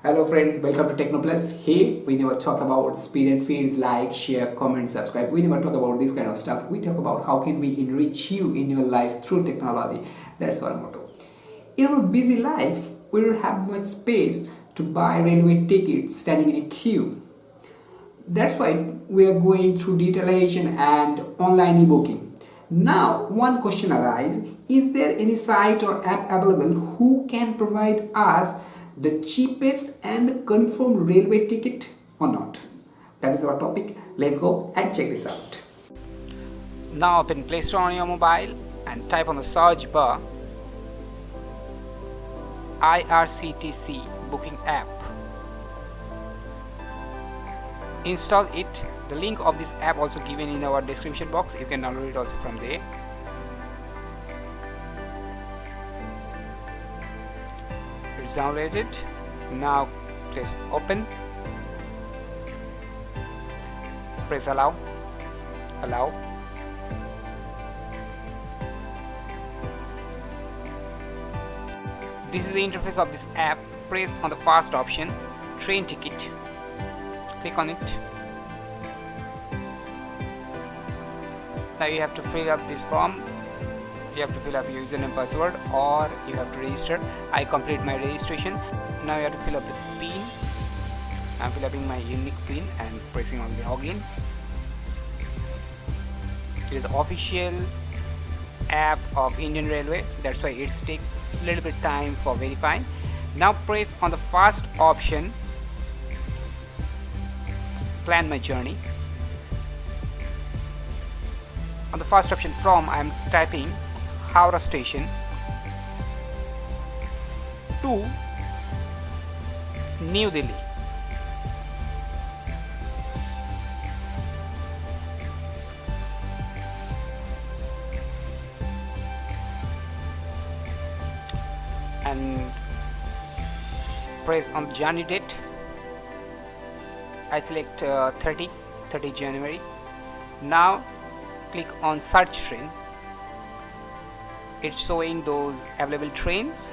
Hello friends, welcome to TechnoPlus. Here we never talk about speed and feeds, like, share, comment, subscribe. We never talk about this kind of stuff. We talk about how can we enrich you in your life through technology. That's our motto. In our busy life, we don't have much space to buy railway tickets standing in a queue. That's why we are going through digitalization and online e-booking. Now, one question arises: is there any site or app available who can provide us the cheapest and confirmed railway ticket or not? That is our topic. Let's go and check this out. Now open Play Store on your mobile and type on the search bar IRCTC booking app. Install it. The link of this app also given in our description box. You can download it also from there. It's downloaded. Now press open. Press allow. This is the interface of this app. Press on the first option, train ticket. Click on it. Now you have to fill up this form. You have to fill up your username and password, or you have to register. I complete my registration. Now you have to fill up the PIN. I'm filling my unique PIN and pressing on the login. It is the official app of Indian Railway. That's why it takes a little bit time for verifying. Now press on the first option, plan my journey. On the first option from, I am typing Howrah station to New Delhi. And press on the journey date. I select 30 January. Now click on search train. It's showing those available trains,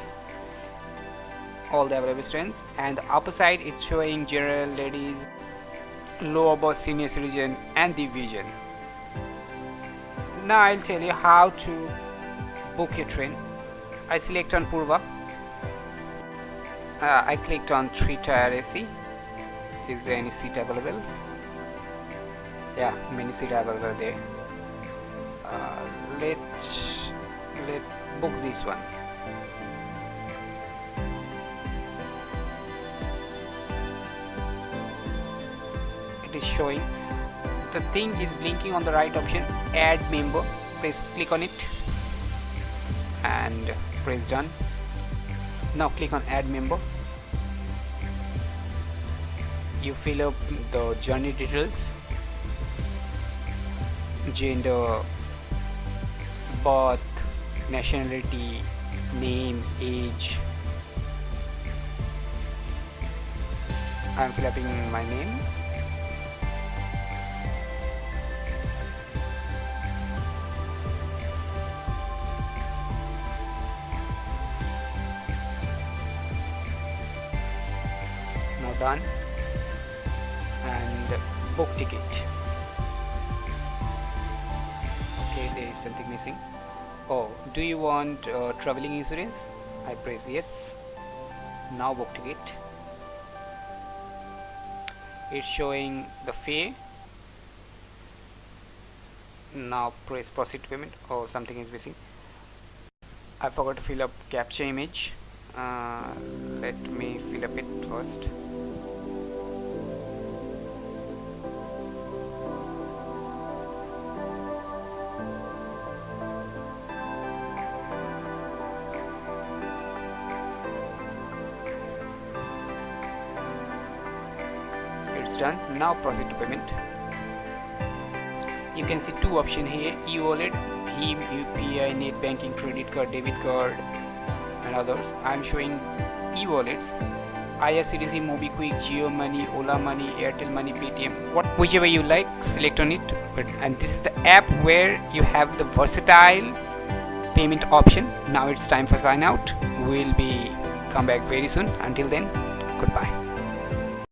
all the available trains, and the upper side it's showing general, ladies, lower bus, senior citizen and division. Now I'll tell you how to book your train. I select on Purva. I clicked on 3-tier AC. Is there any seat available? Yeah, many seats available there. Let's book this one. It is showing. The thing is blinking on the right option, add member. Click on it and press done. Now click on add member. You fill up the journey details, gender, birth, nationality, name, age. I am filling my name. Now done. And book ticket. Okay, there is something missing. Oh, do you want traveling insurance? I press yes. Now book ticket. It's showing the fare. Now press proceed to payment. Oh, something is missing. I forgot to fill up capture image. Let me fill up it first. Done. Now proceed to payment. You can see two options here: e-wallet, BHIM, UPI, net banking, credit card, debit card and others. I am showing e-wallets: IRCTC, MobiKwik, Jio Money, Ola Money, Airtel Money, Paytm, whichever you like, select on it. And this is the app where you have the versatile payment option. Now it's time for sign out. We'll be come back very soon. Until then, goodbye.